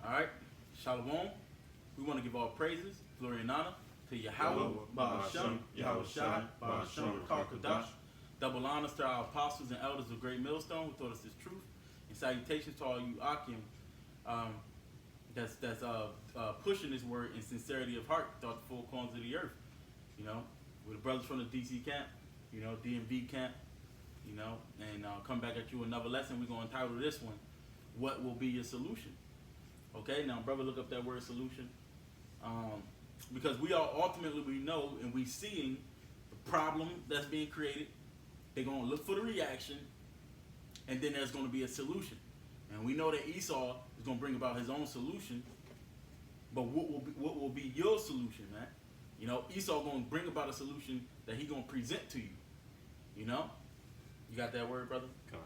All right, Shalom. We want to give all praises, glory, and honor to Yahweh, Ba'ashem, Yahweh Shai, Ba'ashem, Karkadash. Double honors to our apostles and elders of Great Millstone who taught us this truth. And salutations to all you Akim that's pushing this word in sincerity of heart throughout the four corners of the earth. You know, with the brothers from the DC camp, you know, DMV camp, you know, and come back at you another lesson. We're going to entitle this one, What Will Be Your Solution? Okay, now, brother, look up that word solution. Because we all ultimately, we know and we seeing the problem that's being created. They're going to look for the reaction, and then there's going to be a solution. And we know that Esau is going to bring about his own solution, but what will be your solution, man? You know, Esau going to bring about a solution that he's going to present to you. You know? You got that word, brother? Okay.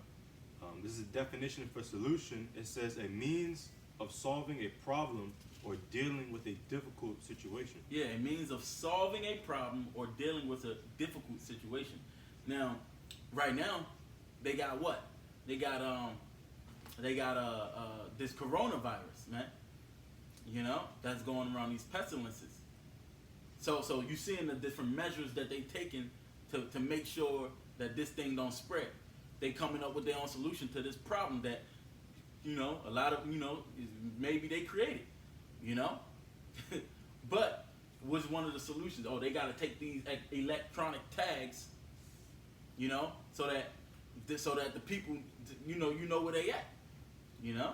This is a definition for solution. It says a means of solving a problem or dealing with a difficult situation. Yeah, a means of solving a problem or dealing with a difficult situation. Now, right now, they got what? They got this coronavirus, man. You know, that's going around these pestilences. So you seeing the different measures that they taking to make sure that this thing don't spread. They coming up with their own solution to this problem that, you know, a lot of, you know, maybe they created, you know. But was one of the solutions? Oh, they got to take these electronic tags, you know, so that the people, you know where they at, you know.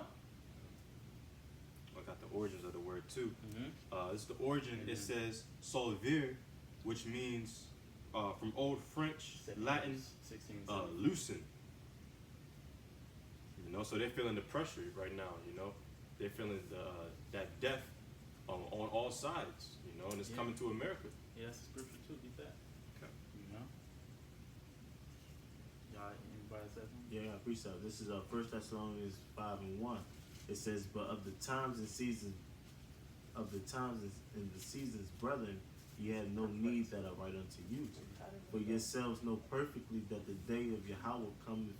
I got the origins of the word too. Mm-hmm. It's the origin. It says solver, which means from Old French, Latin, loosen. You know, so they're feeling the pressure right now. You know, they're feeling that death on all sides. You know, and it's coming to America. Yeah, that's the scripture too. Get that. Okay. You know. Y'all, anybody say something? Yeah, I appreciate it. This is 1 Thessalonians 5:1. It says, "But of the times and seasons, brethren, ye have no need that I write unto you. For yourselves know perfectly that the day of Yahweh cometh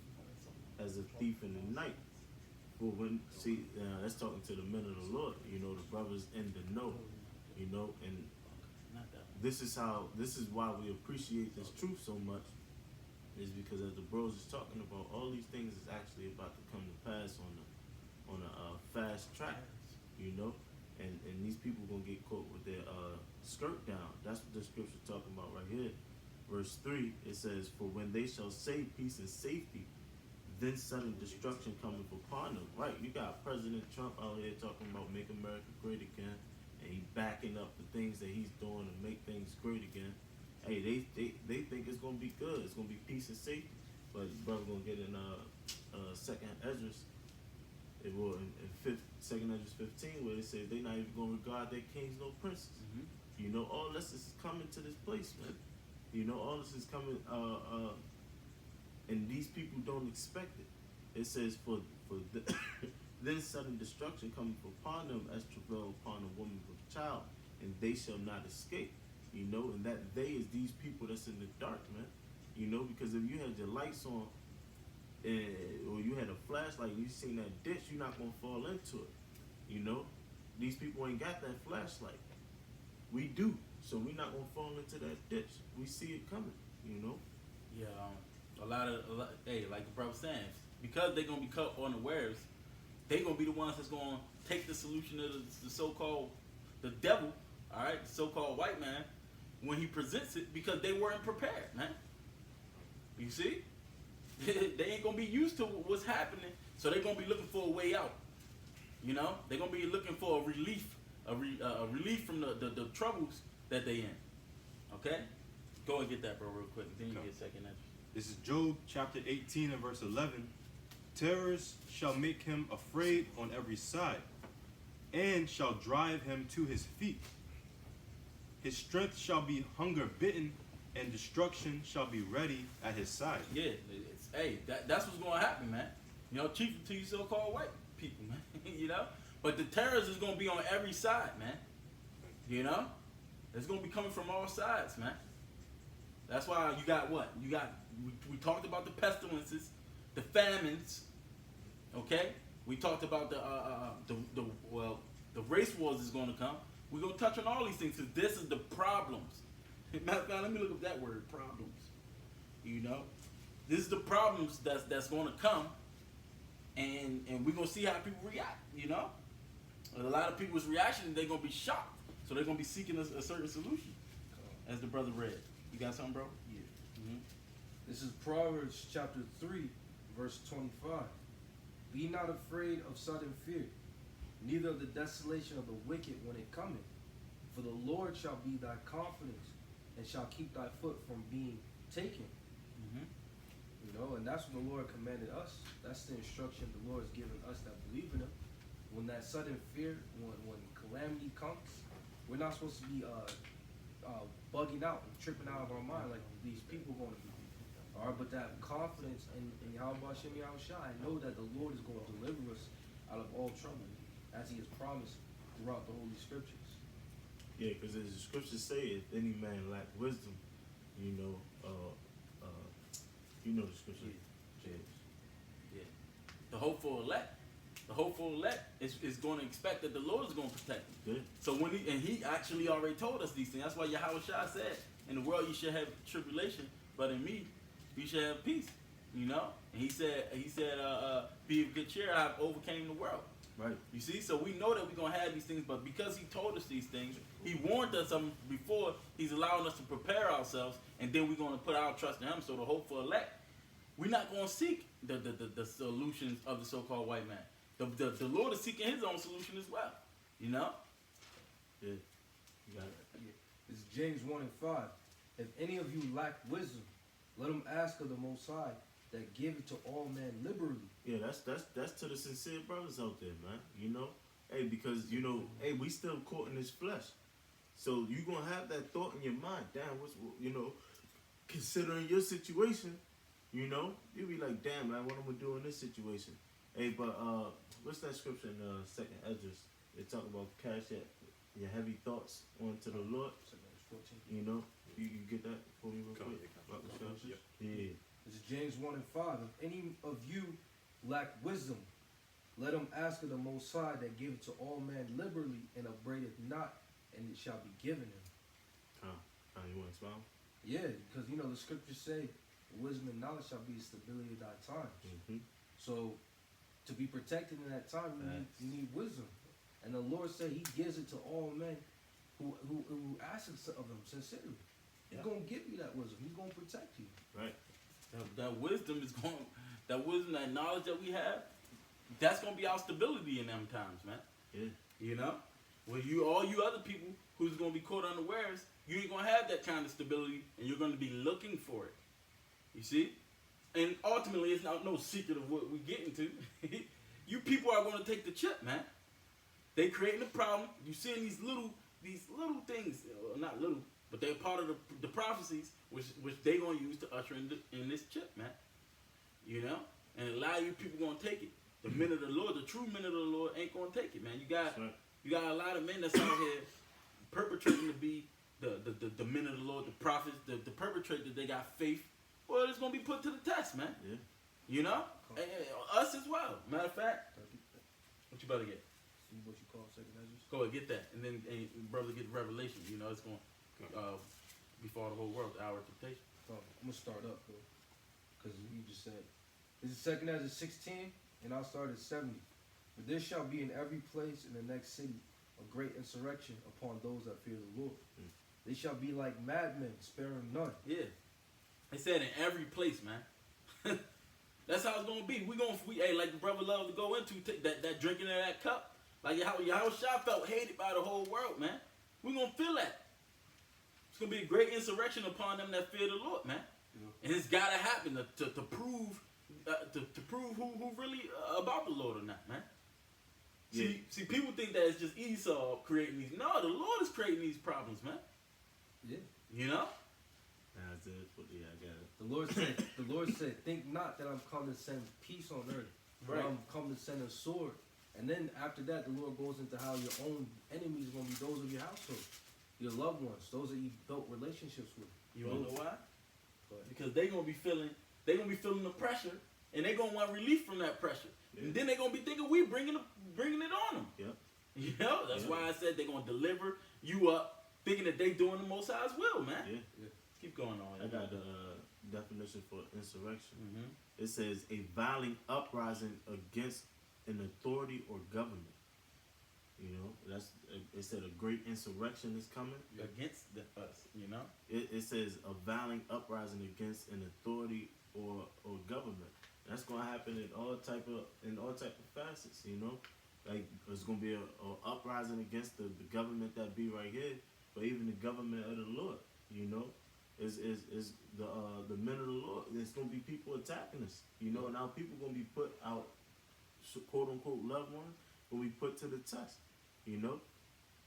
as a thief in the night." For that's talking to the men of the Lord. You know, the brothers in the know. You know, and this is why we appreciate this truth so much. Is because as the bros is talking about, all these things is actually about to come to pass on a fast track, you know, and these people gonna get caught with their skirt down. That's what the scripture's talking about right here. Verse 3, it says, "For when they shall say peace and safety, then sudden destruction cometh upon them." Right, you got President Trump out here talking about make America great again, and he backing up the things that he's doing to make things great again. Hey, they think it's gonna be good. It's gonna be peace and safety. But brother gonna get in second Esdras. It will in second Esdras 15, where it says they not even gonna regard their kings nor princes. Mm-hmm. You know, all this is coming to this place, man. You know, all this is coming, and these people don't expect it. It says then sudden destruction cometh upon them as travail upon a woman with a child, and they shall not escape. You know, and that they is these people that's in the dark, man. You know, because if you had your lights on, or you had a flashlight and you seen that ditch, you're not gonna fall into it. You know, these people ain't got that flashlight. We do, so we're not gonna fall into that ditch. We see it coming. You know. Yeah, a lot. Hey, like the brother saying, because they're gonna be caught unawares, they gonna be the ones that's gonna take the solution of the so-called the devil. All right, the so-called white man, when he presents it, because they weren't prepared, man. You see? They ain't going to be used to what's happening, so they're going to be looking for a way out. You know? They're going to be looking for a relief, a relief from the troubles that they in. Okay? Go and get that, bro, real quick. Then you get second entry. This is Job chapter 18 and verse 11. "Terrors shall make him afraid on every side, and shall drive him to his feet. His strength shall be hunger bitten, and destruction shall be ready at his side." Yeah, that's what's going to happen, man. You know, chiefly to you so-called white people, man. You know? But the terrors is going to be on every side, man. You know? It's going to be coming from all sides, man. That's why you got what? We talked about the pestilences, the famines, okay? We talked about the race wars is going to come. We're going to touch on all these things because this is the problems. Matter of fact, let me look up that word, problems. You know, this is the problems that's going to come, and we're going to see how people react. You know, and a lot of people's reaction, they're going to be shocked, so they're going to be seeking a certain solution, as the brother read. You got something, bro? Yeah. Mm-hmm. This is Proverbs chapter 3, verse 25. Be not afraid of sudden fear, neither of the desolation of the wicked when it cometh. For the Lord shall be thy confidence, and shall keep thy foot from being taken. Mm-hmm. You know, and that's what the Lord commanded us. That's the instruction the Lord has given us that believe in Him. When that sudden fear, when calamity comes, we're not supposed to be bugging out and tripping out of our mind like these people going to be. All right, but that confidence in Yahweh Shem Yahushua, I know that the Lord is going to deliver us out of all trouble, as He has promised throughout the Holy Scriptures. Yeah, because as the scriptures say, if any man lack wisdom, you know the scripture. Yeah. Yeah. The hopeful elect is going to expect that the Lord is going to protect them. Yeah. So when he actually already told us these things. That's why Yahweh Shai said, in the world you should have tribulation, but in me you should have peace. You know? And he said, be of good cheer, I have overcame the world. Right. You see? So we know that we're going to have these things, but because he told us these things, he warned us of them before, he's allowing us to prepare ourselves, and then we're going to put our trust in him. So the hopeful elect, we're not going to seek the solutions of the so-called white man. The Lord is seeking his own solution as well. You know? Yeah. You got it. Yeah. This is James 1 and 5. If any of you lack wisdom, let him ask of the Most High, that give it to all men liberally. Yeah, that's to the sincere brothers out there, man. You know? Hey, because, you know, hey, we still caught in this flesh. So you going to have that thought in your mind. Damn, considering your situation, you know, you be like, damn, man, what am I doing in this situation? Hey, but what's that scripture in Second Esdras? They talk about cast your heavy thoughts onto the Lord. You know, you get that for me real quick? Yep. Yeah. This is James 1 and 5. If any of you lack wisdom, let him ask of the Most High, that giveth to all men liberally, and upbraideth not, and it shall be given him. You want to expound? Yeah, because you know the scriptures say, wisdom and knowledge shall be the stability of thy times. Mm-hmm. So, to be protected in that time, you need wisdom. And the Lord said He gives it to all men who asks of Him sincerely. He's going to give you that wisdom. He's going to protect you. Right. That wisdom is going, that wisdom, that knowledge that we have, that's going to be our stability in them times, man. Yeah. You know? Well, all you other people who's going to be caught unawares, you ain't going to have that kind of stability, and you're going to be looking for it. You see? And ultimately, it's not no secret of what we're getting to. You people are going to take the chip, man. They creating a problem. You seeing these little things, not little, but they're part of the prophecies, which they going to use to usher in this chip, man. You know? And a lot of you people going to take it. The men of the Lord, the true men of the Lord ain't going to take it, man. You got a lot of men that's out here perpetrating to be the men of the Lord, the prophets, the perpetrator, they got faith. Well, it's going to be put to the test, man. Yeah. You know? And us as well. Matter of fact, what you better get? See what you call second Ezra? Go ahead, get that. And then brother get the revelation. You know, it's going to before the whole world, the hour of temptation. I'm going to start up, though. Because you just said, this is second Ezra 16, and I'll start at 70. But there shall be in every place in the next city a great insurrection upon those that fear the Lord. They shall be like madmen, sparing none. Yeah. They said in every place, man. That's how it's gonna be. Hey, like the brother love to go into that drinking of that cup. Like how Shai felt hated by the whole world, man. We're gonna feel that. It's gonna be a great insurrection upon them that fear the Lord, man. Yeah. And it's gotta happen to prove who really about the Lord or not, man. Yeah. See, people think that it's just Esau creating these. No, the Lord is creating these problems, man. Yeah. You know? That's it. Yeah, I got The it. Lord said, think not that I'm come to send peace on earth. Right. I'm come to send a sword. And then after that, the Lord goes into how your own enemies are going to be those of your household, your loved ones, those that you built relationships with. You wanna know why? Because they're gonna be feeling the pressure, and they're gonna want relief from that pressure. Yeah. And then they're gonna be thinking we said they're gonna deliver you up, thinking that they doing the Most High's will, man. Yeah. Keep going on. I got the definition for insurrection. Mm-hmm. It says a violent uprising against an authority or government. You know, it said a great insurrection is coming Against us, you know. It says a violent uprising against an authority or government. That's gonna happen in all type of facets. You know, like there's gonna be a uprising against the government that be right here, but even the government of the Lord. You know, is the men of the Lord. There's gonna be people attacking us. You know, now people gonna be put out, quote unquote loved ones, gonna be put to the test. You know,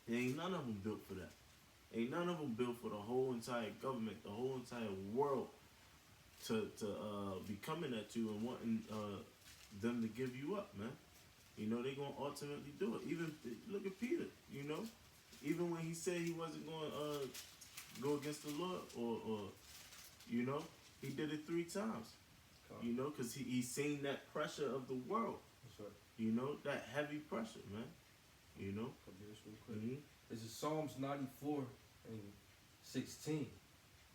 there ain't none of them built for that. Ain't none of them built for the whole entire government, the whole entire world to be coming at you and wanting them to give you up, man. You know, they gonna ultimately do it. Even look at Peter. You know, even when he said he wasn't going to go against the Lord, or you know, he did it 3 times. You know, because he seen that pressure of the world. That's right. You know, that heavy pressure, man. You know. I'll do this real quick. Mm-hmm. This is Psalms 94 and 16.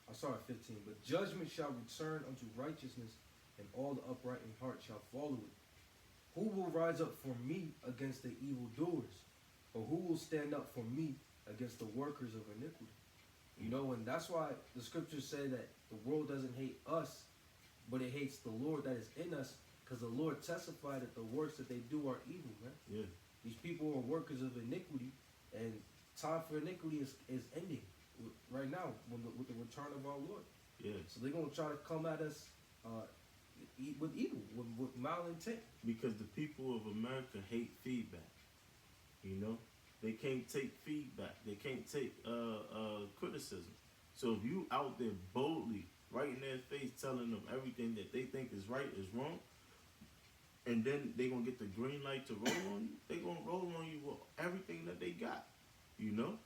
I saw it 15. But judgment shall return unto righteousness, and all the upright in heart shall follow it. Who will rise up for me against the evildoers? Or who will stand up for me against the workers of iniquity? You know, and that's why the scriptures say that the world doesn't hate us, but it hates the Lord that is in us, because the Lord testified that the works that they do are evil, man. Yeah. These people are workers of iniquity, and time for iniquity is ending right now with the return of our Lord. Yeah. So they're going to try to come at us with evil, with malintent. Because the people of America hate feedback. You know, they can't take feedback. They can't take criticism. So if you out there boldly, right in their face, telling them everything that they think is right is wrong, and then they gonna get the green light to roll on you, they gonna roll on you with everything that they got. You know,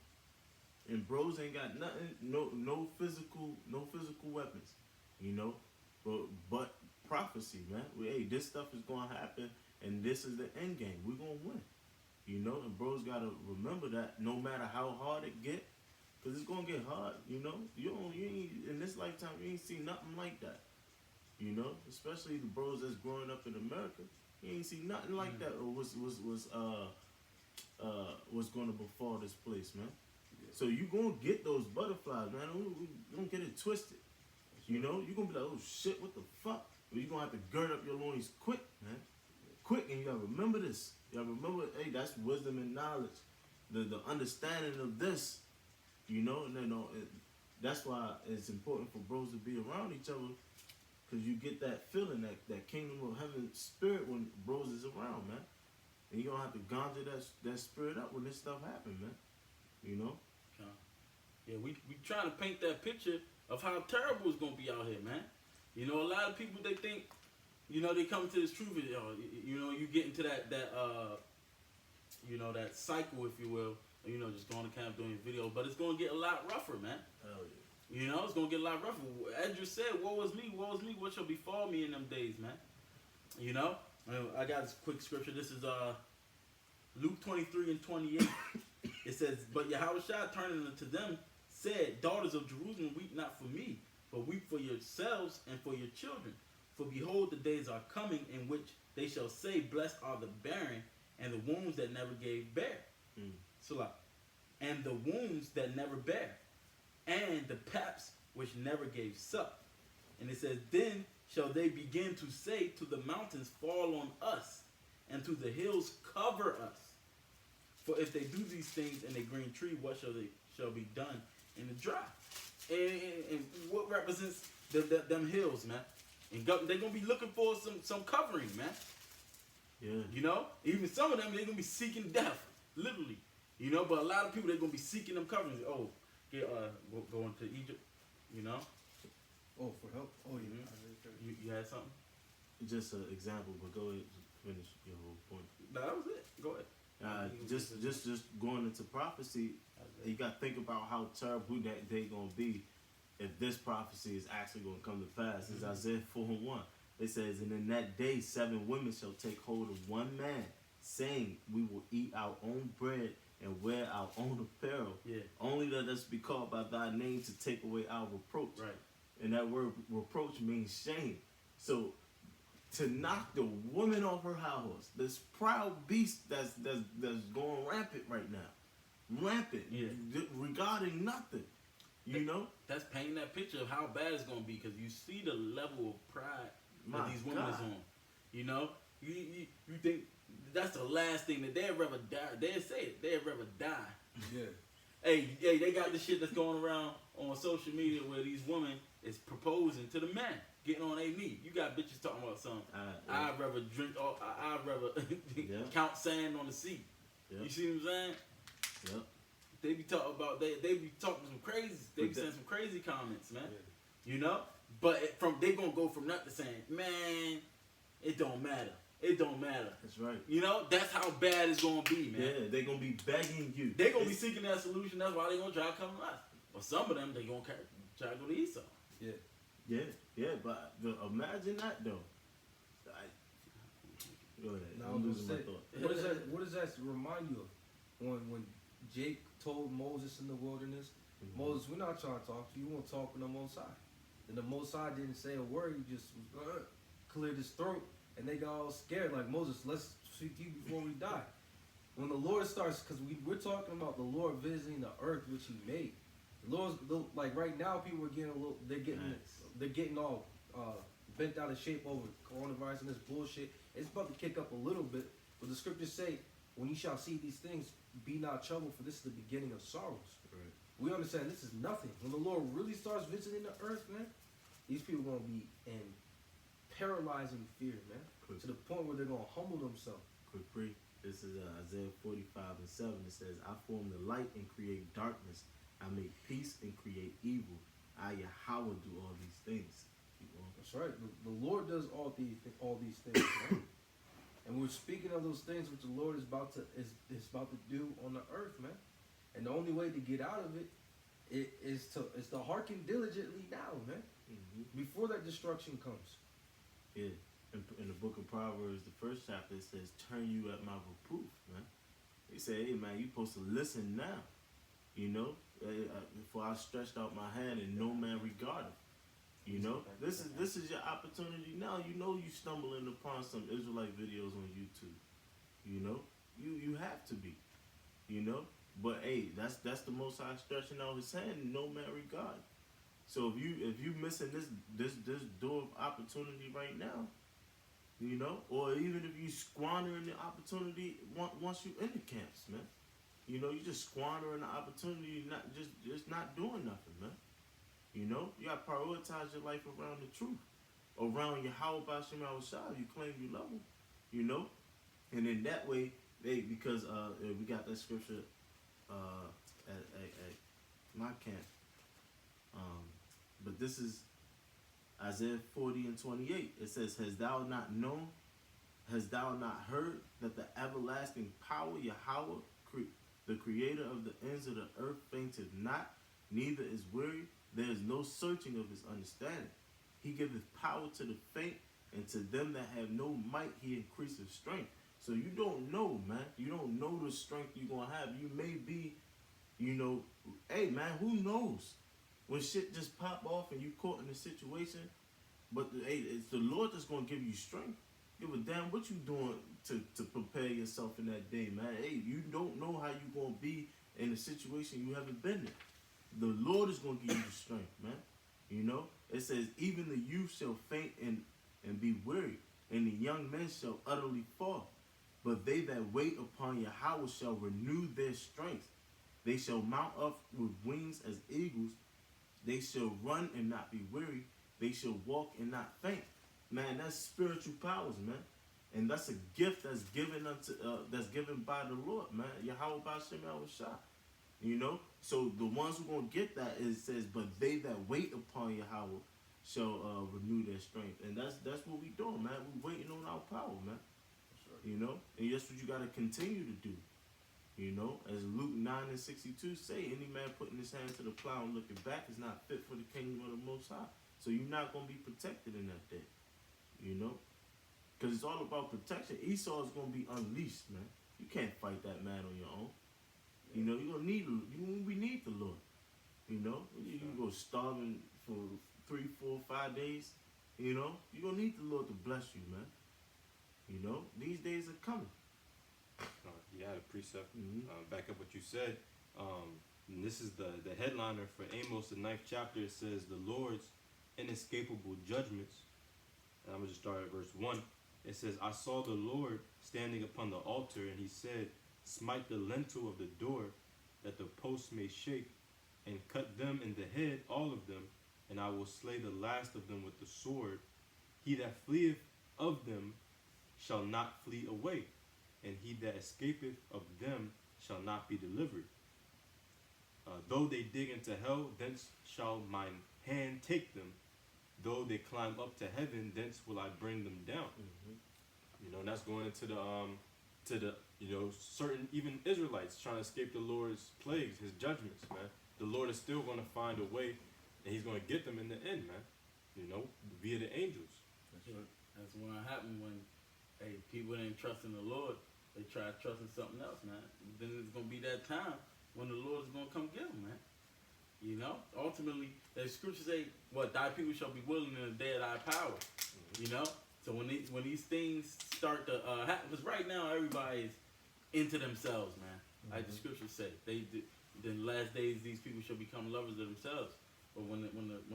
and bros ain't got nothing, no physical weapons. You know, but prophecy, man. Hey, this stuff is gonna happen, and this is the end game. We're gonna win. You know, and bros gotta remember that no matter how hard it get, cause it's gonna get hard. You know, you ain't in this lifetime, you ain't seen nothing like that. You know, especially the bros that's growing up in America, you ain't seen nothing like that. Or what's gonna befall this place, man. Yeah. So you gonna get those butterflies, man. Don't get it twisted. You know, you gonna be like, oh shit, what the fuck? But you gonna have to gird up your loins quick, man. Quick, and you gotta remember this. You gotta remember, hey, that's wisdom and knowledge. The understanding of this, you know, and then that's why it's important for bros to be around each other, because you get that feeling, that kingdom of heaven spirit when bros is around, man. And you don't have to conjure that spirit up when this stuff happen, man. You know? Yeah, we trying to paint that picture of how terrible it's gonna be out here, man. You know, a lot of people, they think, you know, they come to this truth, you know, you get into that you know, that cycle, if you will, you know, just going to camp doing video, but it's gonna get a lot rougher, man. Hell yeah. You know, it's gonna get a lot rougher. Edris said, woe is me, what shall befall me in them days, man? You know? I got this quick scripture. This is Luke 23 and 28. It says, but Yahushua turning unto them said, daughters of Jerusalem, weep not for me, but weep for yourselves and for your children. For behold, the days are coming in which they shall say, blessed are the barren and the wombs that never gave bear. Salah. And the wombs that never bear, and the paps which never gave suck. And it says, then shall they begin to say to the mountains, fall on us, and to the hills, cover us. For if they do these things in a green tree, what shall be done in the dry? And what represents them hills, man? And they're gonna be looking for some covering, man. Yeah. You know, even some of them, they're gonna be seeking death, literally. You know, but a lot of people, they're gonna be seeking them coverings. Oh, going to Egypt, you know. Oh, for help? Oh, yeah. You had something? Just an example, but go ahead and finish your whole point. No, that was it. Go ahead. Just going into prophecy, you got to think about how terrible that day gonna be if this prophecy is actually gonna come to pass. It's Isaiah 4:1. It says, and in that day 7 women shall take hold of one man, saying we will eat our own bread and wear our own apparel. Yeah. Only let us be called by thy name to take away our reproach. Right. And that word reproach means shame. So to knock the woman off her high horse, this proud beast that's going rampant right now, rampant, Yeah. regarding nothing, you know. That's painting that picture of how bad it's gonna be, because you see the level of pride that My these women is God. on. You know, you think that's the last thing that they'd rather die. They'd say it. They'd rather die. Yeah. Hey, they got this shit that's going around on social media where these women is proposing to the man, getting on their knee. You got bitches talking about something. I'd rather drink. I'd rather Yeah. count sand on the sea. Yep. You see what I'm saying? Yep. They be talking about they be talking some crazy. They be saying some crazy comments, man. You know, but they gonna go from that to saying, man, it don't matter. It don't matter. That's right. You know, that's how bad it's gonna be, man. Yeah, they're gonna be begging you. They gonna be seeking that solution. That's why they gonna try to come to us. But some of them they gonna try to go to Esau. Yeah. Yeah, but imagine that though. Go ahead. Now, I'm I'm losing my gonna say, thought. what does that remind you of? When Jake told Moses in the wilderness, Mhm. Moses, we're not trying to talk to you. We want to talk with the Most High. And the Most High didn't say a word. He just cleared his throat, and they got all scared. Like, Moses, let's speak to you before we die. When the Lord starts, because we're talking about the Lord visiting the earth which He made. The Lord's like right now, people are getting a little. They're getting all bent out of shape over coronavirus and this bullshit. It's about to kick up a little bit, but the scriptures say, "When you shall see these things, be not troubled, for this is the beginning of sorrows." Right. We understand this is nothing. When the Lord really starts visiting the earth, man, these people are gonna be in paralyzing fear, man, Quick. to the point where they're gonna humble themselves. Quick brief. This is Isaiah 45:7. It says, "I form the light and create darkness. I make peace and create evil. I Yahweh do all these things." Keep on. That's right. The Lord does all these things, man. And we're speaking of those things which the Lord is about to do on the earth, man. And the only way to get out of it is to hearken diligently now, man, Mm-hmm. before that destruction comes. Yeah. In the book of Proverbs, the first chapter, it says, "Turn you at my reproof," man. He said, "Hey, man, you supposed to listen now. You know, for I stretched out my hand and no man regarded. You know, this is your opportunity now. You know, you stumbling upon some Israelite videos on YouTube. You know, you have to be. You know, but hey, that's the Most High stretching out His hand and no man regard. So if you missing this door of opportunity right now, you know, or even if you squandering the opportunity once you in the camps, man. You know, you just squandering the opportunity, not just not doing nothing, man. You know, you gotta prioritize your life around the truth, around Yahweh B'Shem Yahushua. You claim you love Him, you know, and in that way, because we got that scripture at my camp, but this is Isaiah 40:28. It says, "Hast thou not known? Hast thou not heard that the everlasting power Yahweh, the Creator of the ends of the earth, fainteth not, neither is weary? There is no searching of His understanding. He giveth power to the faint, and to them that have no might He increaseth strength." So you don't know, man. You don't know the strength you're gonna have. You may be, you know, hey, man, who knows? When shit just pop off and you caught in a situation, but hey, it's the Lord that's gonna give you strength. Give a damn what you doing to prepare yourself in that day, man. Hey, you don't know how you gonna be in a situation you haven't been in. The Lord is gonna give you the strength, man. You know, it says, "Even the youth shall faint and be weary, and the young men shall utterly fall. But they that wait upon Yahweh shall renew their strength. They shall mount up with wings as eagles. They shall run and not be weary. They shall walk and not faint." Man, that's spiritual powers, man. And that's a gift that's given by the Lord, man. Yahweh B'Shem Yahushua. You know? So the ones who gonna get that, it says, "But they that wait upon Yahweh shall renew their strength." And that's what we doing, man. We waiting on our power, man. You know? And that's what you gotta continue to do. You know, as Luke 9:62 say, "Any man putting his hand to the plow and looking back is not fit for the kingdom of the Most High." So you're not gonna be protected in that day. You know, Because it's all about protection. Esau is going to be unleashed, man. You can't fight that man on your own. You know, we need the Lord. You know, you can go starving for 3, 4, 5 days. You know, you're going to need the Lord to bless you, man. You know, these days are coming. You had a precept. Back up what you said. And this is the headliner for Amos, the 9th chapter. It says, the Lord's inescapable judgments. And I'm going to just start at verse 1. It says, I saw the Lord standing upon the altar, and he said, smite the lintel of the door, that the posts may shake, and cut them in the head, all of them, and I will slay the last of them with the sword. He that fleeth of them shall not flee away, and he that escapeth of them shall not be delivered. Though they dig into hell, thence shall mine hand take them. Though they climb up to heaven, thence will I bring them down. You know, and that's going into the you know, certain even Israelites trying to escape the Lord's plagues, his judgments, man. The Lord is still going to find a way, and he's going to get them in the end, man. You know, via the angels. That's what happened when, people didn't trust in the Lord. They tried trusting something else, man. Then it's going to be that time when the Lord is going to come get them, man. You know, ultimately, the scriptures say, thy people shall be willing in the day of thy power. You know, so when these things start to happen, because right now everybody is into themselves, man. Like the scriptures say, in the last days these people shall become lovers of themselves. But when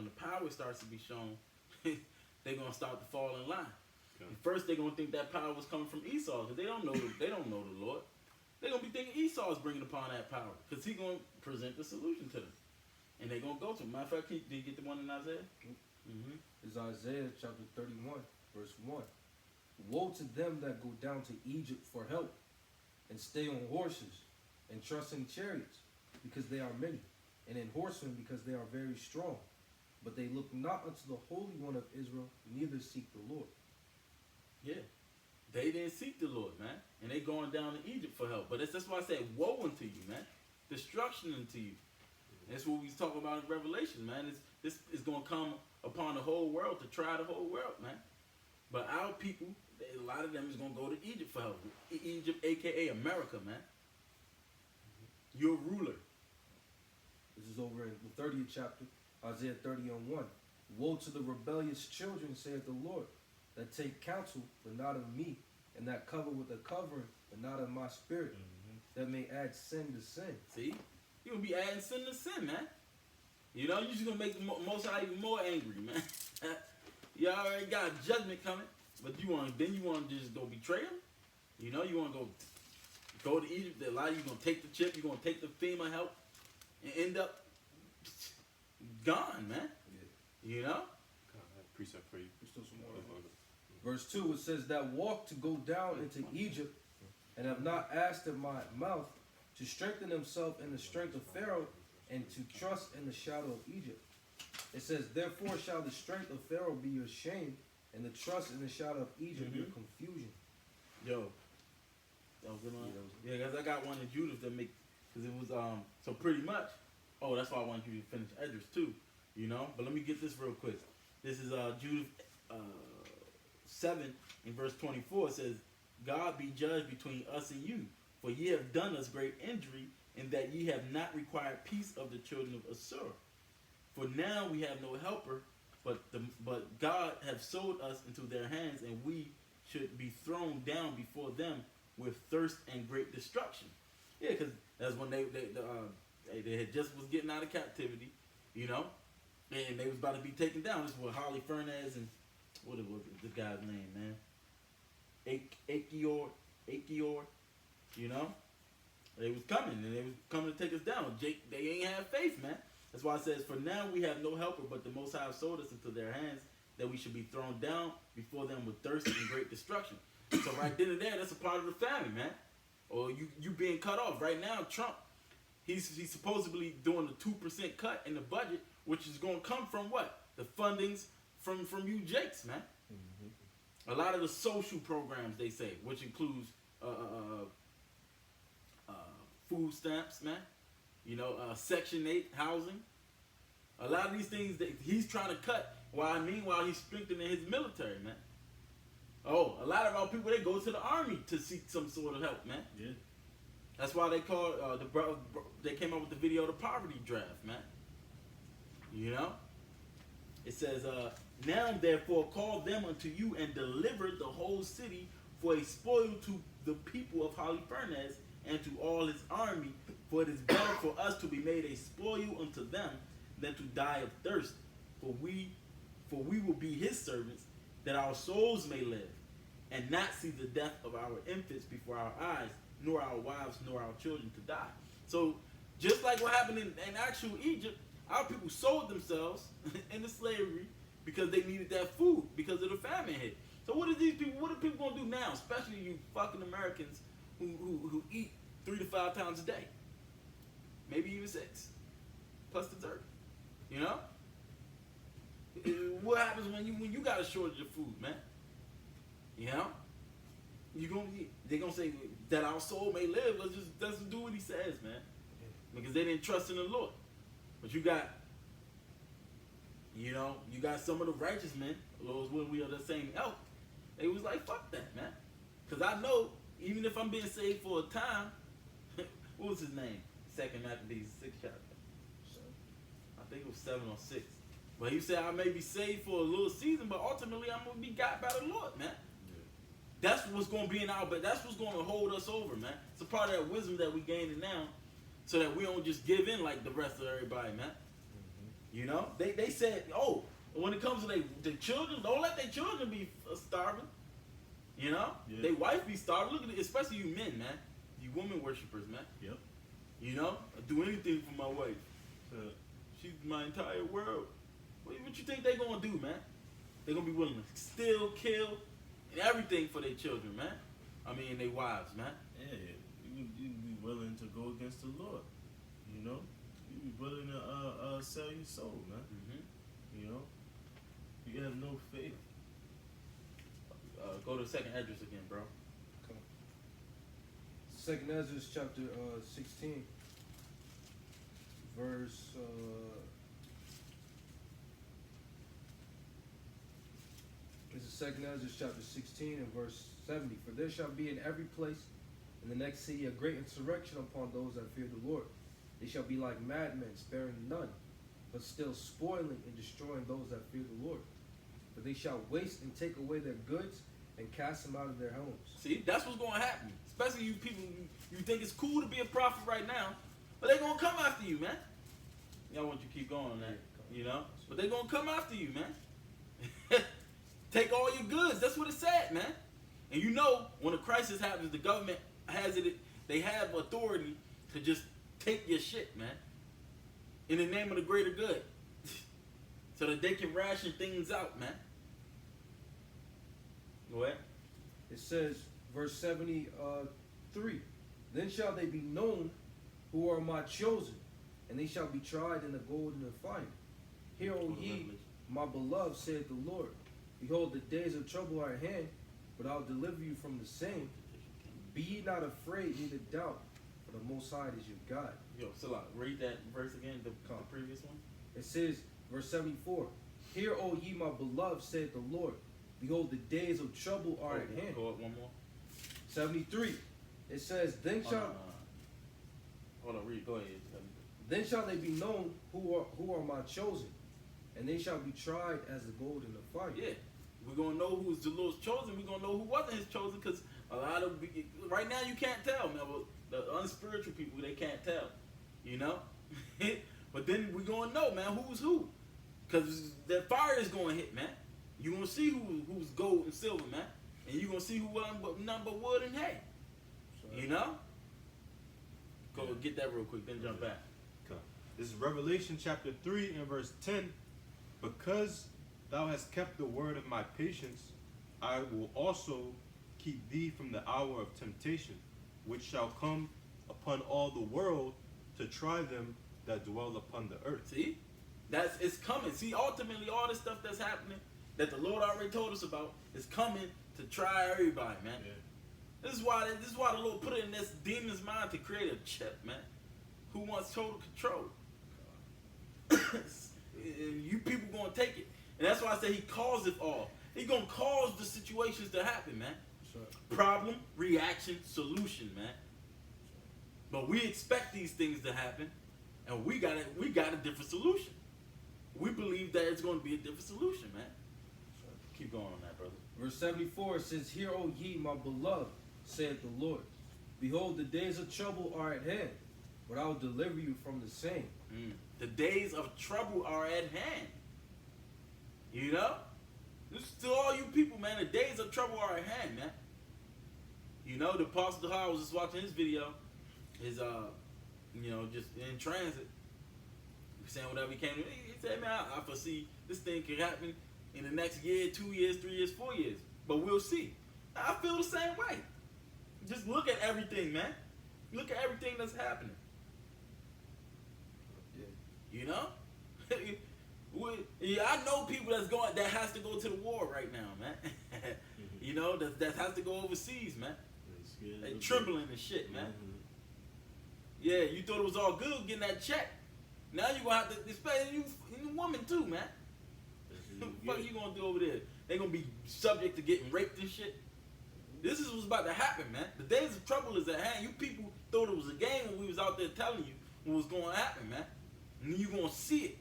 the power starts to be shown, they're gonna start to fall in line. Okay. First, they're gonna think that power was coming from Esau, because they don't know the Lord. They're gonna be thinking Esau is bringing upon that power, because he's gonna present the solution to them. And they're going to go to him. Matter of fact, did you get the one in Isaiah? It's Isaiah chapter 31, verse 1. Woe to them that go down to Egypt for help, and stay on horses, and trust in chariots, because they are many, and in horsemen, because they are very strong. But they look not unto the Holy One of Israel, neither seek the Lord. Yeah. They didn't seek the Lord, man. And they going down to Egypt for help. But that's why I said, woe unto you, man. Destruction unto you. That's what we talk about in Revelation, man. This is going to come upon the whole world, to try the whole world, man. But our people, a lot of them is going to go to Egypt for help. Egypt, a.k.a. America, man. You're a ruler. This is over in the 30th chapter, Isaiah 30:1. Woe to the rebellious children, saith the Lord, that take counsel, but not of me, and that cover with a covering, but not of my spirit, that may add sin to sin. See? You're going to be adding sin to sin, man. You know, you're just going to make the Most High even more angry, man. You already got judgment coming, but you want to just go betray him? You know, you want to go to Egypt. A lot of you going to take the chip, you're going to take the FEMA help, and end up gone, man. Yeah. You know? God, I have a precept for you. There's still some more. Verse 2, it says, that walk to go down into Egypt, and have not asked of my mouth, to strengthen himself in the strength of Pharaoh, and to trust in the shadow of Egypt. It says, therefore shall the strength of Pharaoh be your shame, and the trust in the shadow of Egypt your confusion. Yo. That was good one? Yeah, because I got one in Judith that make, because it was, so pretty much, that's why I wanted you to finish Edris too, you know? But let me get this real quick. This is Judith 7 in verse 24. It says, God be judged between us and you, for ye have done us great injury, in that ye have not required peace of the children of Assur. For now we have no helper, but God hath sold us into their hands, and we should be thrown down before them with thirst and great destruction. Yeah, because that's when they had just was getting out of captivity, you know, and they was about to be taken down. This was Holly Furnez and what was the guy's name, man? Achior. You know, they was coming, and they was coming to take us down. They ain't have faith, man. That's why it says, for now we have no helper, but the Most High have sold us into their hands, that we should be thrown down before them with thirst and great destruction. So right then and there, that's a part of the family, man. Or you being cut off. Right now, Trump, he's supposedly doing a 2% cut in the budget, which is going to come from what? The fundings from you jakes, man. A lot of the social programs, they say, which includes food stamps, man. You know, Section 8 housing. A lot of these things that he's trying to cut, while meanwhile he's strengthening his military, man. Oh, a lot of our people, they go to the army to seek some sort of help, man. Yeah. That's why they call they came up with the video, the poverty draft, man. You know? It says, now therefore call them unto you and deliver the whole city for a spoil to the people of Halifernes and to all his army, for it is better for us to be made a spoil unto them than to die of thirst. For we will be his servants, that our souls may live, and not see the death of our infants before our eyes, nor our wives, nor our children to die. So, just like what happened in actual Egypt, our people sold themselves into slavery because they needed that food, because of the famine hit. So what are people gonna do now, especially you fucking Americans who eat 3 to 5 times a day? Maybe even 6. Plus dessert. You know? What happens when you got a shortage of food, man? You know? They're gonna say that our soul may live. Let's just do what he says, man. Because they didn't trust in the Lord. But you got some of the righteous men, those when we are the same elk, they was like, fuck that, man. Because I know, even if I'm being saved for a time, what was his name? 2nd Maccabees 6 chapter. I think it was 7 or 6. But he said, I may be saved for a little season, but ultimately I'm going to be got by the Lord, man. Yeah. That's what's going to be in our, but that's what's going to hold us over, man. It's a part of that wisdom that we gaining now, so that we don't just give in like the rest of everybody, man. Mm-hmm. You know? They said, oh, when it comes to the children, don't let their children be starving. You know? Yeah. They wife be starving. Look at it, especially you men, man. You women worshipers, man. Yep. You know? I do anything for my wife. She's my entire world. What you think they gonna do, man? They gonna be willing to steal, kill, and everything for their children, man. I mean, their wives, man. Yeah, you be willing to go against the Lord. You know? You be willing to sell your soul, man. Mm-hmm. You know? You have no faith. Go to 2nd Esdras again, bro. Come on. 2nd Esdras chapter 16, verse. This is 2nd Esdras chapter 16 and verse 70. For there shall be in every place in the next city a great insurrection upon those that fear the Lord. They shall be like madmen, sparing none, but still spoiling and destroying those that fear the Lord. For they shall waste and take away their goods and cast them out of their homes. See, that's what's going to happen. Especially you people, you think it's cool to be a prophet right now, but they're going to come after you, man. Y'all want you to keep going on that, you know? But they're going to come after you, man. Take all your goods. That's what it said, man. And you know, when a crisis happens, the government has it. They have authority to just take your shit, man. In the name of the greater good. So that they can ration things out, man. Go ahead. It says, verse 73, then shall they be known who are my chosen, and they shall be tried in the gold and the fire. Hear, O ye, my beloved, saith the Lord. Behold, the days of trouble are at hand, but I'll deliver you from the same. Be ye not afraid, neither doubt, for the Most High is your God. Yo, Salah, read that verse again, the previous one. It says, verse 74, hear, O ye, my beloved, saith the Lord. Behold, the days of trouble are at hand. Go up one more. 73, it says, then shall... Hold on, read, go ahead. Then shall they be known who are my chosen, and they shall be tried as the gold in the fire. Yeah. We're going to know who's the Lord's chosen. We're going to know who wasn't his chosen, because a lot of, right now you can't tell, man. Well, the unspiritual people, they can't tell, you know? But then we're going to know, man, who's who. Because the fire is going to hit, man. You're going to see who's gold and silver, man. And you're going to see who wasn't nothing but wood and hay. You know? Go get that real quick, then jump back. Okay. This is Revelation chapter 3 and verse 10. Because thou hast kept the word of my patience, I will also keep thee from the hour of temptation, which shall come upon all the world to try them that dwell upon the earth. See? It's coming. See, ultimately all this stuff that's happening that the Lord already told us about is coming to try everybody, man. Yeah. This is why the Lord put it in this demon's mind to create a chip, man. Who wants total control? You people gonna take it. And that's why I say he calls it all. He's gonna cause the situations to happen, man. Sure. Problem, reaction, solution, man. But we expect these things to happen, and we got a different solution. We believe that it's going to be a different solution, man. Sure. Keep going on that, brother. Verse 74 says, "Hear, O ye, my beloved, saith the Lord. Behold, the days of trouble are at hand, but I will deliver you from the same." The days of trouble are at hand. You know? This is to all you people, man. The days of trouble are at hand, man. You know, the Apostle Dahar was just watching his video. His, just in transit. Saying whatever he came to. He said, man, I foresee this thing could happen in the next year, 2 years, 3 years, 4 years. But we'll see. I feel the same way. Just look at everything, man. Look at everything that's happening. Yeah. You know? I know people that has to go to the war right now, man. You know, that has to go overseas, man. They trembling and shit, man. Yeah, you thought it was all good getting that check. Now you're going to have to expect you a woman too, man. What the fuck you going to do over there? They going to be subject to getting raped and shit. This is what's about to happen, man. The days of trouble is at hand. You people thought it was a game when we was out there telling you what was going to happen, man. And you going to see it.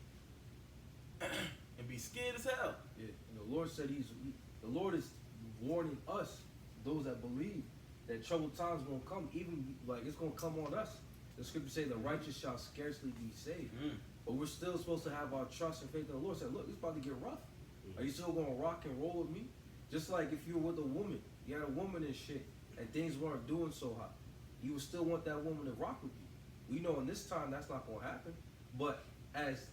And be scared as hell. Yeah. And the Lord said the Lord is warning us, those that believe, that troubled times going to come. Even like it's going to come on us. The scripture say the righteous shall scarcely be saved. But we're still supposed to have our trust and faith in the Lord. Say, look, it's about to get rough. Are you still going to rock and roll with me? Just like if you were with a woman, you had a woman and shit, and things weren't doing so hot, you would still want that woman to rock with you. We know in this time that's not going to happen. But as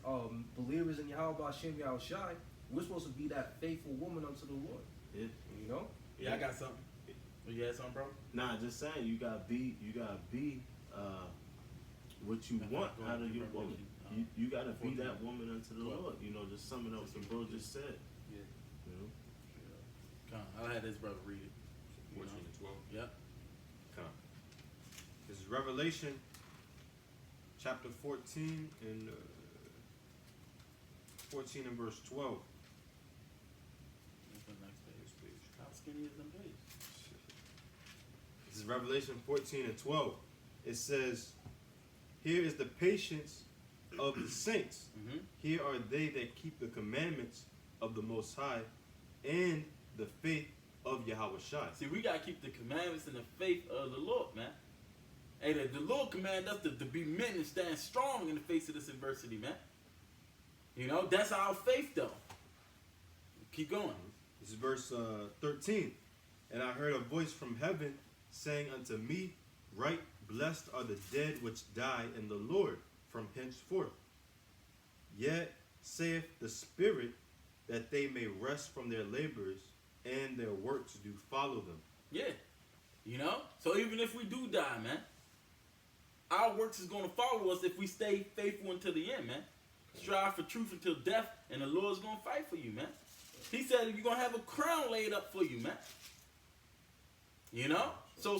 believers in Yahweh Hashem Yahushai, we're supposed to be that faithful woman unto the Lord. Yeah. You know? Yeah, I got something. You had something, bro? Nah, just saying you gotta be what you want out of your woman. You gotta be that woman unto the Lord. You know, just summing up what the bro just said. Yeah. You know? Come on, I'll have this brother read it. 14 and 12. Yep. Come. This is Revelation chapter 14 and 14 and verse 12. What's the next page? How skinny is them pages? This is Revelation 14 and 12. It says, "Here is the patience of the saints. Here are they that keep the commandments of the Most High and the faith of Yahweh Shai." See, we gotta keep the commandments and the faith of the Lord, man. Hey, the Lord commanded us to be men and stand strong in the face of this adversity, man. You know, that's our faith, though. Keep going. This is verse 13. "And I heard a voice from heaven saying unto me, Right blessed are the dead which die in the Lord from henceforth. Yet saith the Spirit that they may rest from their labors, and their works do follow them." Yeah. You know? So even if we do die, man, our works is going to follow us if we stay faithful until the end, man. Strive for truth until death, and the Lord's going to fight for you, man. He said you're going to have a crown laid up for you, man. You know? So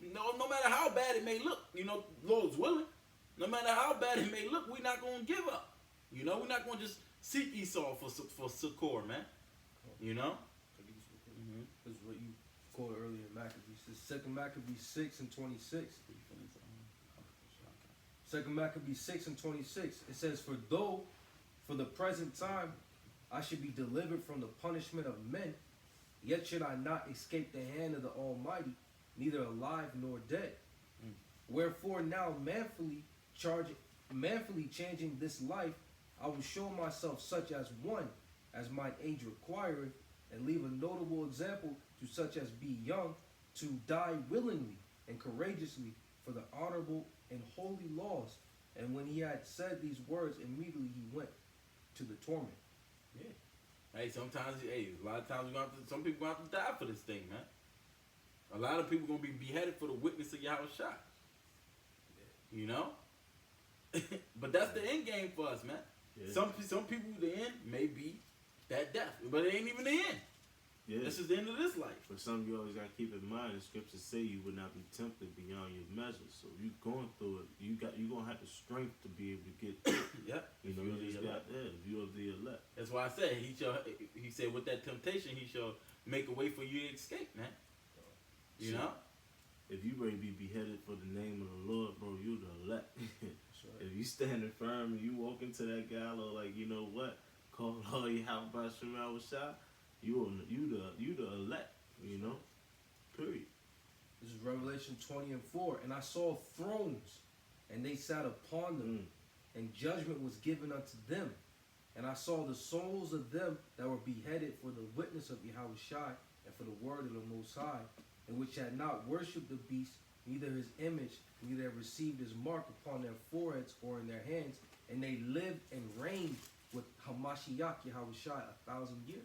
no matter how bad it may look, you know, Lord's willing, no matter how bad it may look, we're not going to give up. You know, we're not going to just seek Esau for succor, man. You know? This is what you quoted earlier in Maccabees. It's 2 Maccabees 6 and 26. 2 Maccabees 6 and 26. It says, "For though for the present time I should be delivered from the punishment of men, yet should I not escape the hand of the Almighty, neither alive nor dead. Wherefore now manfully changing this life, I will show myself such as one, as mine age requireth, and leave a notable example to such as be young, to die willingly and courageously for the honorable and holy laws." And when he had said these words, immediately he went to the torment. Yeah. Hey, sometimes, a lot of times some people going to have to die for this thing, man. A lot of people going to be beheaded for the witness of Yahweh Shai. You know? But that's the end game for us, man. Yeah. Some people, the end may be that death, but it ain't even the end. Yeah. This is the end of this life. But something you always gotta keep in mind, the scriptures say you would not be tempted beyond your measures. So if you're going through it, you gonna have the strength to be able to get through. Yep. You know, you just got there. If you are the elect. That's why I said he said with that temptation he shall make a way for you to escape, man. You know? If you ready to be beheaded for the name of the Lord, bro, you the elect. Right. If you standing firm and you walk into that gallows like, you know what, call all you how about Shemal Shah, you the elect, you know? Period. This is Revelation 20:4. And I saw thrones, and they sat upon them, and judgment was given unto them. And I saw the souls of them that were beheaded for the witness of Yahushua and for the word of the Most High, and which had not worshipped the beast, neither his image, neither had received his mark upon their foreheads or in their hands, and they lived and reigned with Hamashiach Yahushua 1,000 years.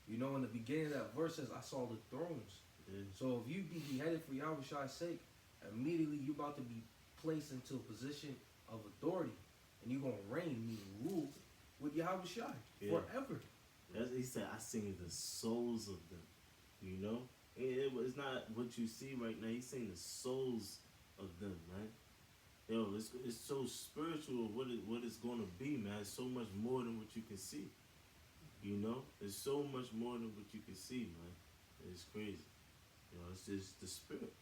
You know, in the beginning of that verse says, I saw the thrones. Yeah. So if you be beheaded for Yahushua's sake, immediately you're about to be placed into a position of authority, and you're going to reign, meaning rule, with Yahushua forever. He said, I seen the souls of them, you know? It's not what you see right now. He's saying the souls of them, man. Yo, it's so spiritual what it's going to be, man. It's so much more than what you can see. You know? It's so much more than what you can see, man. It's crazy. You know, it's just the spirit.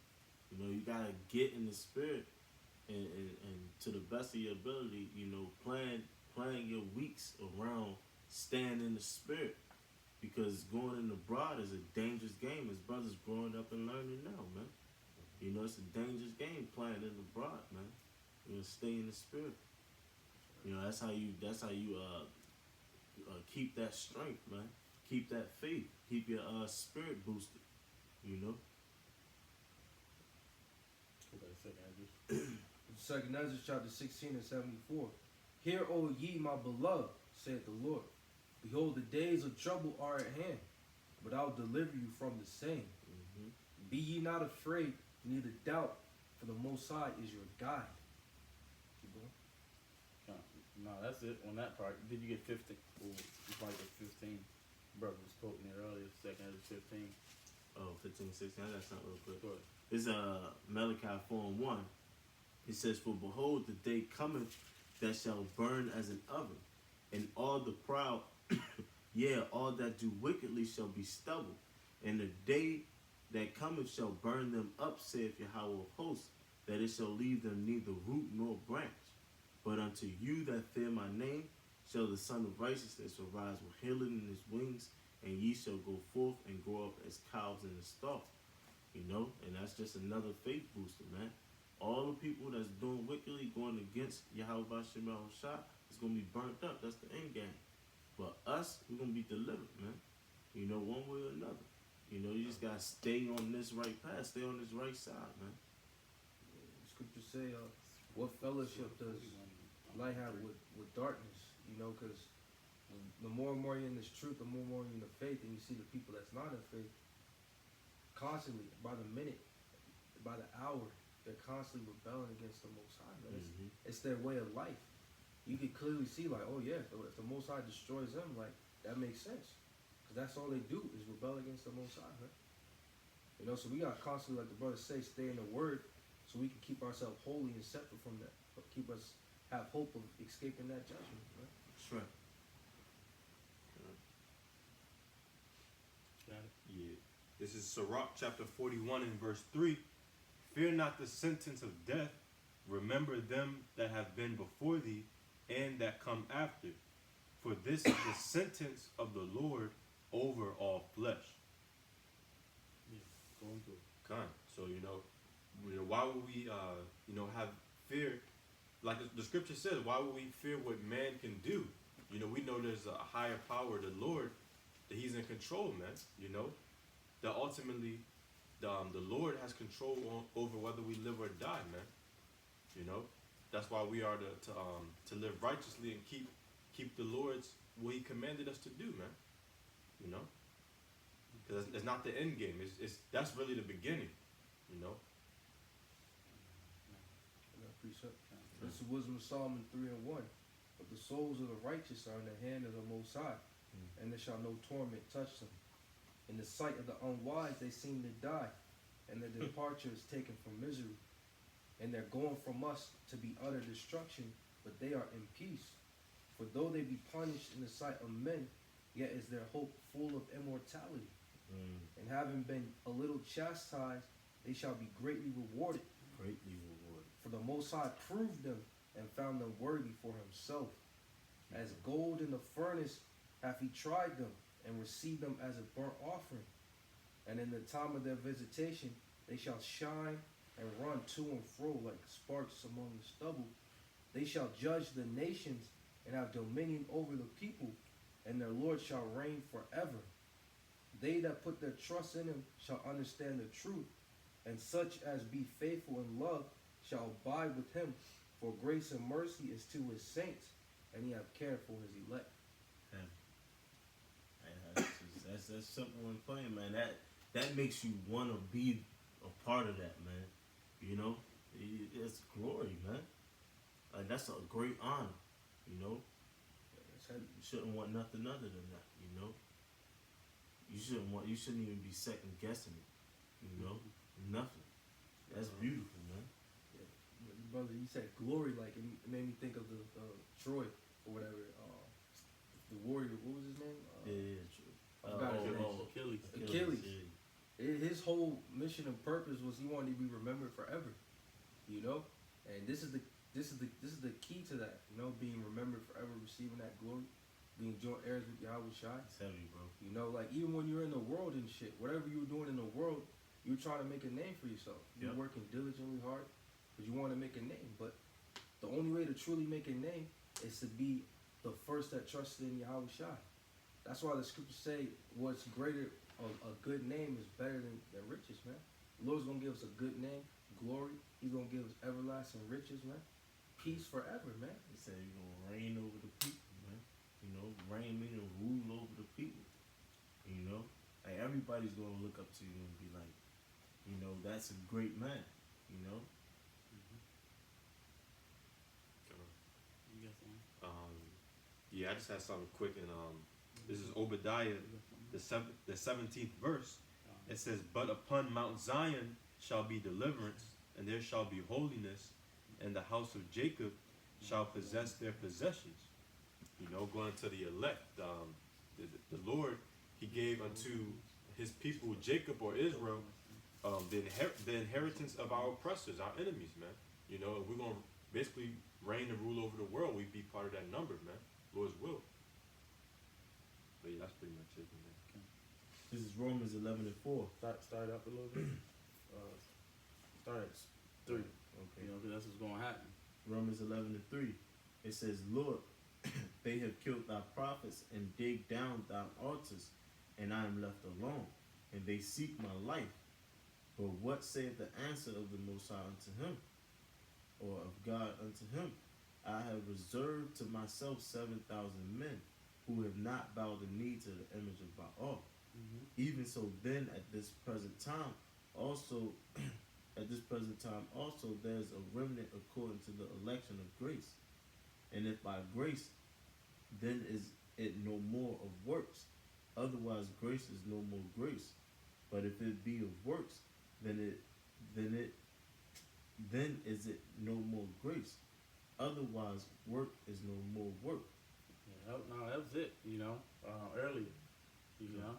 You know, you got to get in the spirit and to the best of your ability, you know, plan your weeks around staying in the spirit. Because going in abroad is a dangerous game. His brother's growing up and learning now, man. You know, it's a dangerous game playing in abroad, man. You know, stay in the spirit. You know, that's how you keep that strength, man. Keep that faith. Keep your spirit boosted. You know. Second Ezra chapter 16 and 74. Hear, O ye my beloved, saith the Lord. Behold, the days of trouble are at hand, but I'll deliver you from the same. Mm-hmm. Be ye not afraid, neither doubt, for the Most High is your guide. Keep going. No, that's it on that part. Did you get 15? Oh, you probably get 15. Brother was quoting it earlier, second Ezra 15. Oh, 15, 16. I got something real quick. Go ahead. It's Malachi 4:1. It says, For behold, the day cometh that shall burn as an oven, and all the proud, all that do wickedly shall be stubble. And the day that cometh shall burn them up, saith Yahweh of hosts, that it shall leave them neither root nor branch. But unto you that fear my name shall the Son of Righteousness arise with healing in his wings, and ye shall go forth and grow up as cows in the stall. You know, and that's just another faith booster, man. All the people that's doing wickedly, going against Yahweh Shemal Shah, is going to be burnt up. That's the end game. But us, we're going to be delivered, man. You know, one way or another. You know, you just got to stay on this right path. Stay on this right side, man. Scriptures say, what fellowship does light have with darkness? You know, because the more and more you're in this truth, the more and more you're in the faith, and you see the people that's not in faith, constantly, by the minute, by the hour, they're constantly rebelling against the Most High. Man. It's their way of life. You can clearly see, like, oh yeah, if the Most High destroys them, like, that makes sense. Because that's all they do is rebel against the Most High, man. You know, so we got to constantly, like the brother say, stay in the Word so we can keep ourselves holy and separate from that. But keep us, have hope of escaping that judgment, man. That's right. Got it? Yeah. This is Sirach chapter 41 and verse 3. Fear not the sentence of death. Remember them that have been before thee and that come after. For this is the sentence of the Lord over all flesh. Yeah, going through. Kind. So, why would we, have fear? Like the scripture says, why would we fear what man can do? You know, we know there's a higher power, the Lord, that he's in control, man. You know, that ultimately the Lord has control over whether we live or die, man. You know, that's why we are to live righteously and keep the Lord's what he commanded us to do, man. You know, because it's not the end game. That's really the beginning. You know. Precept. This is wisdom of Solomon 3 and 1. But the souls of the righteous are in the hand of the Most High, and there shall no torment touch them. In the sight of the unwise, they seem to die, and their departure is taken from misery. And they're going from us to be utter destruction, but they are in peace. For though they be punished in the sight of men, yet is their hope full of immortality. And having been a little chastised, they shall be greatly rewarded. Greatly rewarded. For the Most High proved them and found them worthy for himself. As gold in the furnace hath he tried them, and received them as a burnt offering. And in the time of their visitation they shall shine and run to and fro like sparks among the stubble. They shall judge the nations and have dominion over the people, and their Lord shall reign forever. They that put their trust in him shall understand the truth, and such as be faithful in love shall abide with him. For grace and mercy is to his saints, and he hath cared for his elect. That's simple and plain, man. That makes you want to be a part of that, man. You know, it's glory, man. Like, that's a great honor. You know, you shouldn't want nothing other than that. You know, you shouldn't even be second guessing it. You know, nothing. That's beautiful, man. Yeah. Brother, you said glory, like it made me think of the Troy or whatever. The warrior, what was his name? True. Achilles. His whole mission and purpose was he wanted to be remembered forever. You know, and this is the key to that. You know, being remembered forever, receiving that glory, being joint heirs with Yahweh Shai. It's heavy, bro. You know, like even when you're in the world and shit, whatever you were doing in the world, you're trying to make a name for yourself. You're working diligently hard because you want to make a name. But the only way to truly make a name is to be the first that trusted in Yahweh Shai. That's why the scriptures say what's greater, a good name is better than riches, man. The Lord's going to give us a good name, glory. He's going to give us everlasting riches, man. Peace forever, man. He said you're going to reign over the people, man. You know, reign meaning rule over the people. You know, like everybody's going to look up to you and be like, you know, that's a great man, you know. Yeah, I just had something quick, and this is Obadiah, the 17th verse. It says, "But upon Mount Zion shall be deliverance, and there shall be holiness, and the house of Jacob shall possess their possessions." You know, going to the elect, the Lord, he gave unto his people, Jacob or Israel, the inheritance of our oppressors, our enemies, man. You know, if we're going to basically reign and rule over the world, we'd be part of that number, man. Lord's will. But yeah, that's pretty much it, man. This is Romans 11:4. Start up a little bit. Start at 3. Okay. You know, 'cause that's what's going to happen. Romans 11:3. It says, "Lord, they have killed thy prophets and digged down thy altars, and I am left alone, and they seek my life. But what saith the answer of the Most High unto him, or of God unto him? I have reserved to myself 7,000 men who have not bowed the knee to the image of Baal. Even so, then at this present time also, there's a remnant according to the election of grace. And if by grace, then is it no more of works. Otherwise, grace is no more grace. But if it be of works, then is it no more grace. Otherwise, work is no more work." Yeah, that was it, you know, earlier. You know,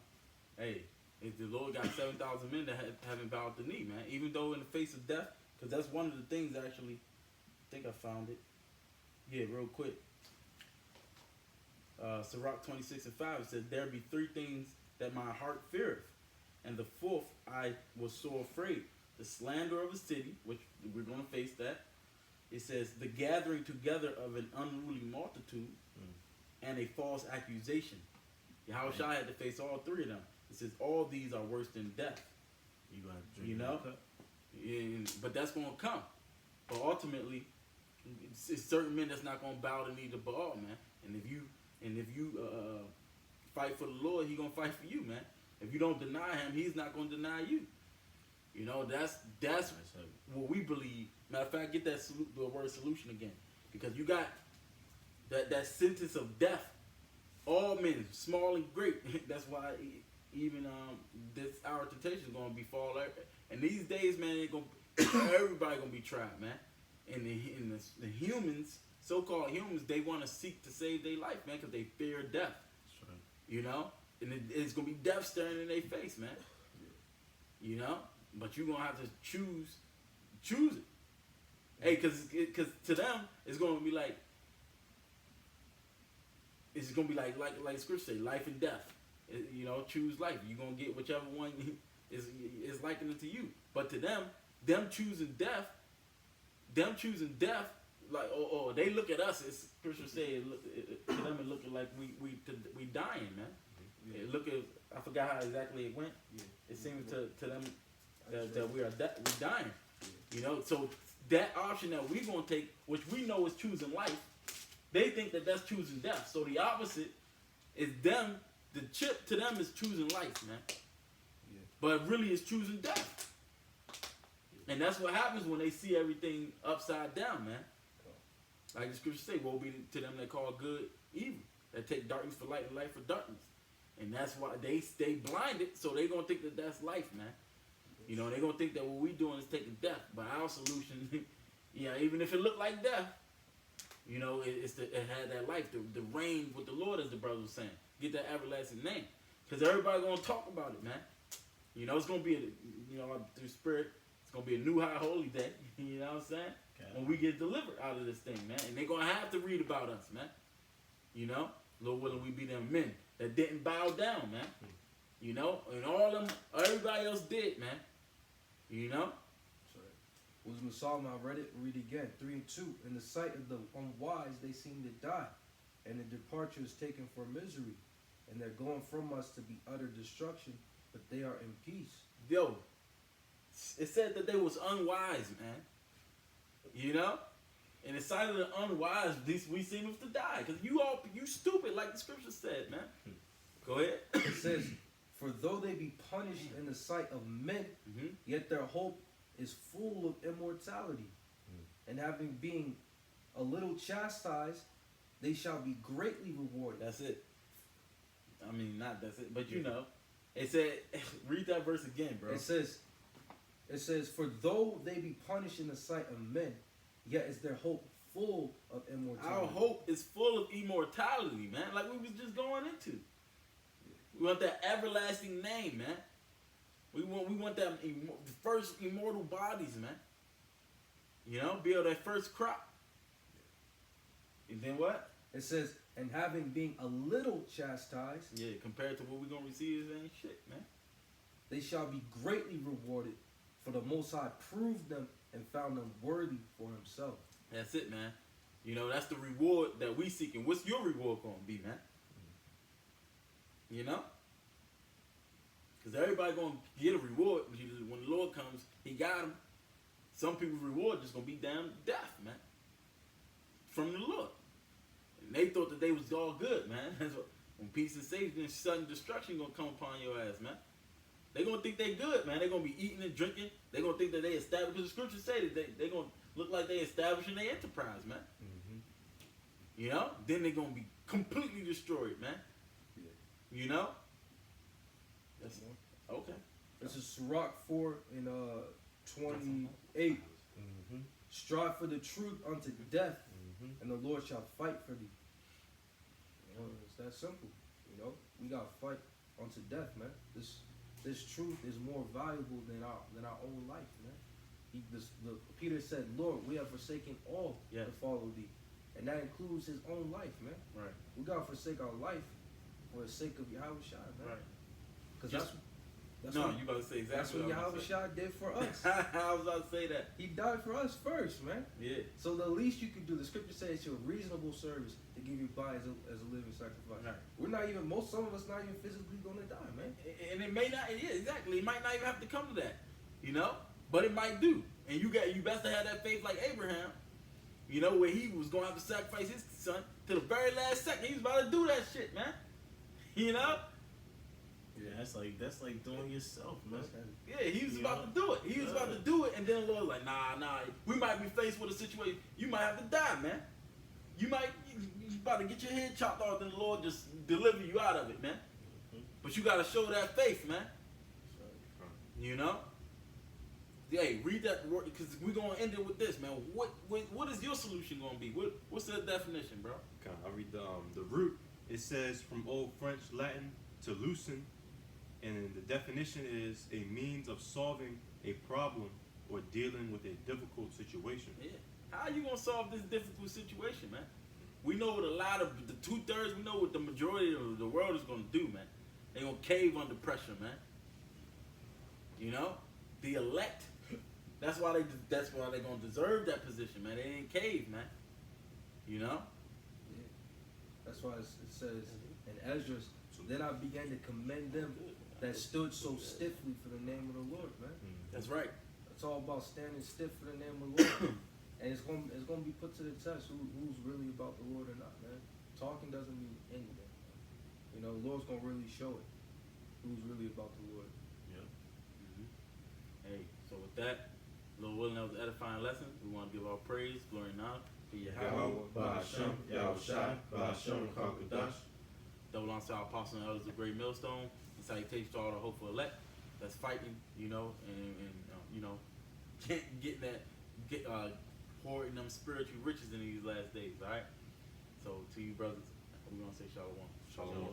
hey, if the Lord got 7,000 men that haven't bowed the knee, man, even though in the face of death, because that's one of the things actually, I think I found it. Yeah, real quick. Sirach 26:5 says, "There be 3 things that my heart feareth, and the 4th I was so afraid. The slander of a city," which we're going to face that. It says, "the gathering together of an unruly multitude, and a false accusation." Yahweh Shai had to face all 3 of them. It says, all these are worse than death. You gonna drink, you know? But that's going to come. But ultimately, it's certain men that's not going to bow the knee to Baal, man. And if you fight for the Lord, He going to fight for you, man. If you don't deny Him, He's not going to deny you. You know, that's what we believe. Matter of fact, get the word solution again. Because you got that sentence of death. All men, small and great. That's why even this our temptation is gonna be fall. And these days, man, everybody gonna be tried, man. And the humans, so-called humans, they want to seek to save their life, man, because they fear death. That's right. You know, and it's gonna be death staring in their face, man. You know, but you're gonna have to choose it. Hey, because to them it's gonna be like scripture say, life and death. You know, choose life. You're gonna get whichever one is likening to you. But to them choosing death, like they look at us, as scripture say, to them it looking like we dying, man. Yeah. Look at, I forgot how exactly it went. Yeah. It seems to them that we dying. Yeah. You know, so that option that we're gonna take, which we know is choosing life, they think that that's choosing death. So the opposite is them. The chip to them is choosing life, man. Yeah. But really, it's choosing death. And that's what happens when they see everything upside down, man. Like the scripture say, woe be to them that call good evil, that take darkness for light and light for darkness. And that's why they stay blinded, so they're going to think that that's life, man. You know, they're going to think that what we're doing is taking death. But our solution, yeah, even if it looked like death, you know, it had that life, the reign with the Lord, as the brother was saying. Get that everlasting name. Because everybody's going to talk about it, man. You know, it's going to be, through spirit, it's going to be a new high holy day. You know what I'm saying? Okay. When we get delivered out of this thing, man. And they're going to have to read about us, man. You know? Lord willing, we be them men that didn't bow down, man. You know? And everybody else did, man. You know? Sorry. Was in the Psalm, I read it, read it again. 3 and 2. In the sight of the unwise, they seem to die, and the departure is taken for misery. And they're going from us to be utter destruction, but they are in peace. Yo, it said that they was unwise, man. You know? In the sight of the unwise, we seem to die. Because you stupid, like the scripture said, man. Go ahead. It says, for though they be punished in the sight of men, yet their hope is full of immortality. And having been a little chastised, they shall be greatly rewarded. That's it. I mean, not that's it, but you know. It said, read that verse again, bro. It says, for though they be punished in the sight of men, yet is their hope full of immortality. Our hope is full of immortality, man. Like we was just going into. We want that everlasting name, man. We want that first immortal bodies, man. You know, be able that first crop. And then what? It says, and having been a little chastised, yeah, compared to what we're gonna receive, it ain't shit, man. They shall be greatly rewarded, for the Most High proved them and found them worthy for himself. That's it, man. You know, that's the reward that we seeking. What's your reward gonna be, man? You know? Because everybody gonna get a reward. When the Lord comes, he got them. Some people's reward just gonna be damn death, man. From the Lord. And they thought that they was all good, man. That's what, when peace and safety and sudden destruction gonna come upon your ass, man. They gonna think they good, man. They gonna be eating and drinking. They gonna think that they established. Because the scriptures say that they gonna look like they establishing their enterprise, man. You know? Then they gonna be completely destroyed, man. Yeah. You know? That's okay. This is Sirach 4 and 28. Strive for the truth unto death, and the Lord shall fight for thee. You know, it's that simple. You know, we gotta fight unto death, man. This truth is more valuable than our own life, man. Peter said, Lord, we have forsaken all to follow thee. And that includes his own life, man. Right. We gotta forsake our life for the sake of Yahweh Shai, man. Right. Because that's no, what, you about to say exactly that's what Yahweh Shai did for us. I was about to say that. He died for us first, man. Yeah. So the least you can do, the scripture says it's your reasonable service to give your body as a living sacrifice. Right. We're not even, some of us not even physically gonna die, man. And it may not, yeah, exactly. It might not even have to come to that, you know? But it might do. And you best to have that faith like Abraham, you know, where he was going to have to sacrifice his son to the very last second. He was about to do that shit, man. You know? Yeah, that's like doing yourself, man. Yeah, he was about to do it. He was about to do it, and then the Lord was like, nah, we might be faced with a situation. You might have to die, man. You about to get your head chopped off, and the Lord just deliver you out of it, man. But you gotta show that faith, man. You know? Hey, read that word, because we're gonna end it with this, man. What is your solution gonna be? What's the definition, bro? Okay, I'll read the root. It says from Old French Latin to loosen, and the definition is a means of solving a problem or dealing with a difficult situation. Yeah. How are you gonna solve this difficult situation, man? We know what a lot of the 2/3. We know what the majority of the world is gonna do, man. They gonna cave under pressure, man. You know, the elect. That's why they gonna deserve that position, man. They didn't cave, man. You know. Yeah. That's why it says in Ezra's. Then I began to commend them that stood so stiffly for the name of the Lord, man. That's right. It's all about standing stiff for the name of the Lord. And it's gonna be put to the test who's really about the Lord or not, man. Talking doesn't mean anything. You know, the Lord's gonna really show it who's really about the Lord. Yeah. Hey, so with that, Lord willing, that was an edifying lesson. We want to give our praise, glory, and honor to Yahweh, Ba'ashem, Yahushai, Ba'ashem, Kakadash. double honor to our apostles and elders of Great Millstone, and salutations to all the hopeful elect that's fighting, you know, and you know, hoarding them spiritual riches in these last days. All right. So to you, brothers, we're gonna say shalom. Shalom.